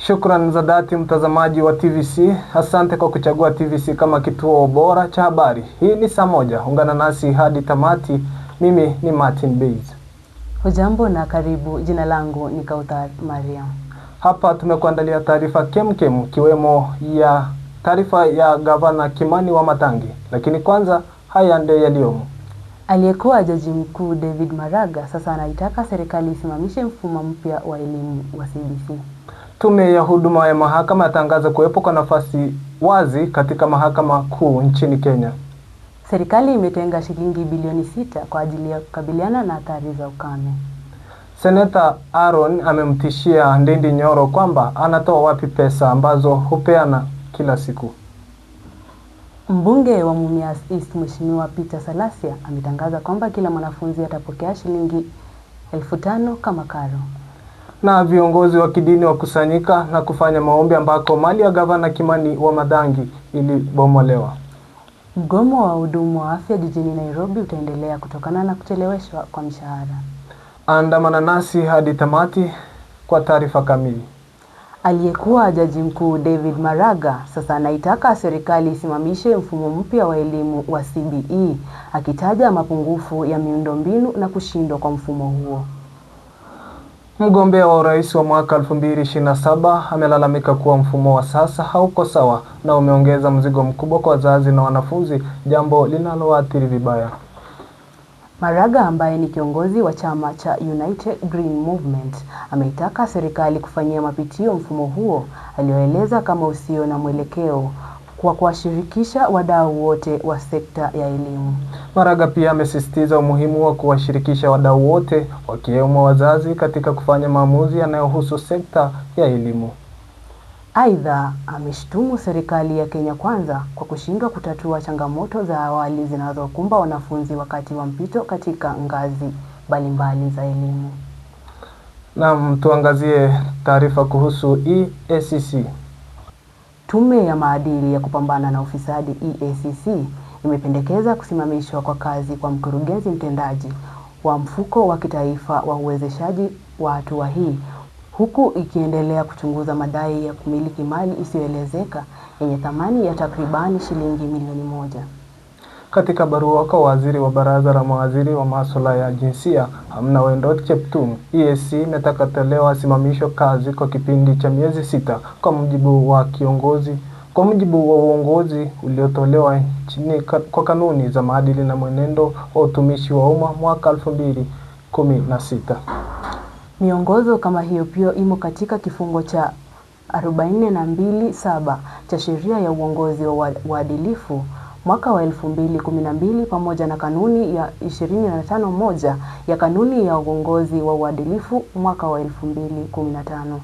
Shukrani za dhati mtazamaji wa TVC. Asante kwa kuchagua TVC kama kituo bora cha habari. Hii ni saa moja. Ungana nasi hadi tamati. Mimi ni Martin Bays. Hujambo na karibu. Jina langu ni Kauthar Maria. Hapa tumekuandalia taarifa kemkem, kiwemo ya taarifa ya Gavana Kimani Wamatangi. Lakini kwanza haya ndio yaliyomo. Aliyekuwa Jaji Mkuu David Maraga sasa anaitaka serikali isimamishe mfumo mpya wa elimu wa CBC. Tume ya huduma ya mahakama yatangaza kuwepo kwa nafasi wazi katika mahakama kuu nchini Kenya. Serikali imetenga shilingi bilioni 6 kwa ajili ya kukabiliana na athari za ukame. Seneta Aaron amemtishia Ndindi Nyoro kwamba anatoa wapi pesa ambazo hupeana kila siku. Mbunge wa Mumias East Mheshimiwa Peter Salasia ametangaza kwamba kila mwanafunzi atapokea shilingi 5,000 kama karo. Na viongozi wa kidini wakusanyika na kufanya maombi ambako mali ya Gavana Kimani Wamatangi ilibomolewa. Mgomo wa wahudumu wa afya jijini Nairobi utaendelea kutokana na kucheleweshwa kwa mishahara. Andamana nasi hadi tamati kwa taarifa kamili. Aliyekuwa Jaji Mkuu David Maraga sasa anaitaka serikali isimamishe mfumo mpya wa elimu wa CBE, akitaja mapungufu ya miundombinu na kushindwa kwa mfumo huo. Mgombea wa urais wa mwaka 2027 amelalamika kuwa mfumo wa sasa hauko sawa na umeongeza mzigo mkubwa kwa wazazi na wanafunzi, jambo linaloathiri vibaya. Maraga ambaye ni kiongozi wa chama cha United Green Movement ameitaka serikali kufanyia mapitio mfumo huo alioeleza kama usio na mwelekeo kwa kuwashirikisha wadau wote wa sekta ya elimu. Maraga pia amesisitiza umuhimu wa kuwashirikisha wadau wote wakiwemo wazazi katika kufanya maamuzi yanayohusu sekta ya elimu. Aidha, ameshtumu serikali ya Kenya Kwanza kwa kushindwa kutatua changamoto za awali zinazokumba wanafunzi wakati wa mpito katika ngazi mbalimbali za elimu. Na tuangazie taarifa kuhusu EACC. Tume ya maadili ya kupambana na ufisadi EACC imependekeza kusimamishwa kwa kazi kwa mkurugenzi mtendaji wa mfuko wa kitaifa wa uwezeshaji wa hatua hii, huku ikiendelea kuchunguza madai ya kumiliki mali isiyoelezeka yenye thamani ya takribani shilingi milioni 1. Katika barua kwa waziri wa baraza la mawaziri wa masuala ya jinsia Amna Wendot Cheptum, EACC imetaka tolewa simamisho kazi kwa kipindi cha miezi 6 kwa mujibu wa uongozi uliotolewa chini kwa kanuni za maadili na mwenendo wa utumishi wa umma mwaka 2016. Miongozo kama hiyo pia imo katika kifungo cha 42(7) cha sheria ya uongozi wa uadilifu mwaka wa 2012 pamoja na kanuni ya 25(1) ya kanuni ya uongozi wa uadilifu mwaka wa 2015.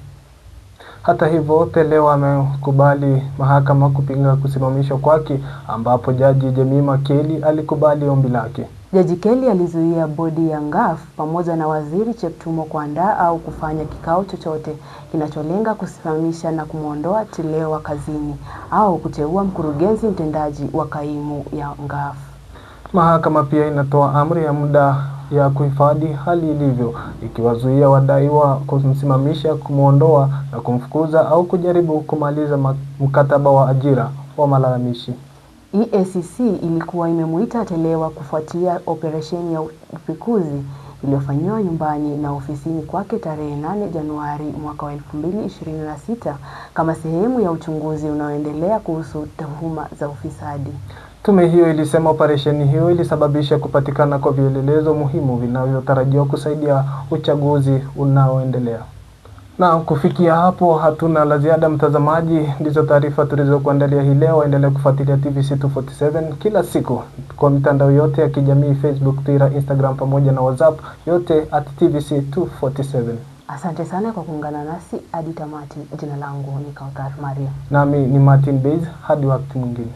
Hata hivyo, Telewa amekubali mahakama kupinga kusimamishwa kwake, ambapo Jaji Jemima Kelly alikubali ombi lake. Jaji Kelly alizuia bodi ya NGAF pamoja na waziri Cheptumo kuandaa au kufanya kikao chochote kinacholenga kusimamisha na kumwondoa Telewa kazini au kuteua mkurugenzi mtendaji wa kaimu ya NGAF. Mahakama pia inatoa amri ya muda ya kuhifadhi hali ilivyo, ikiwazuia wadaiwa kumsimamisha, kumwondoa na kumfukuza au kujaribu kumaliza mkataba wa ajira wa malalamishi. EACC ilikuwa imemuita Telewa kufuatia operesheni ya upekuzi iliyofanywa nyumbani na ofisini kwake tarehe 8 Januari mwaka wa 2026 kama sehemu ya uchunguzi unaoendelea kuhusu tuhuma za ufisadi. Tume hiyo ilisema operesheni hiyo ilisababisha kupatikana kwa vielelezo muhimu vinavyotarajiwa kusaidia uchaguzi unaoendelea. Na kufikia hapo hatuna la ziada mtazamaji. Ndizo taarifa tulizokuandalia hii leo. Endelea kufuatilia TVC 247 kila siku kwa mitandao yote ya kijamii, Facebook, Twitter, Instagram pamoja na WhatsApp, yote @TVC 247. Asante sana kwa kuungana nasi hadi tamati. Jina langu ni Kauthar Maria. Nami ni Martin Bays. Hadi wakati mwingine.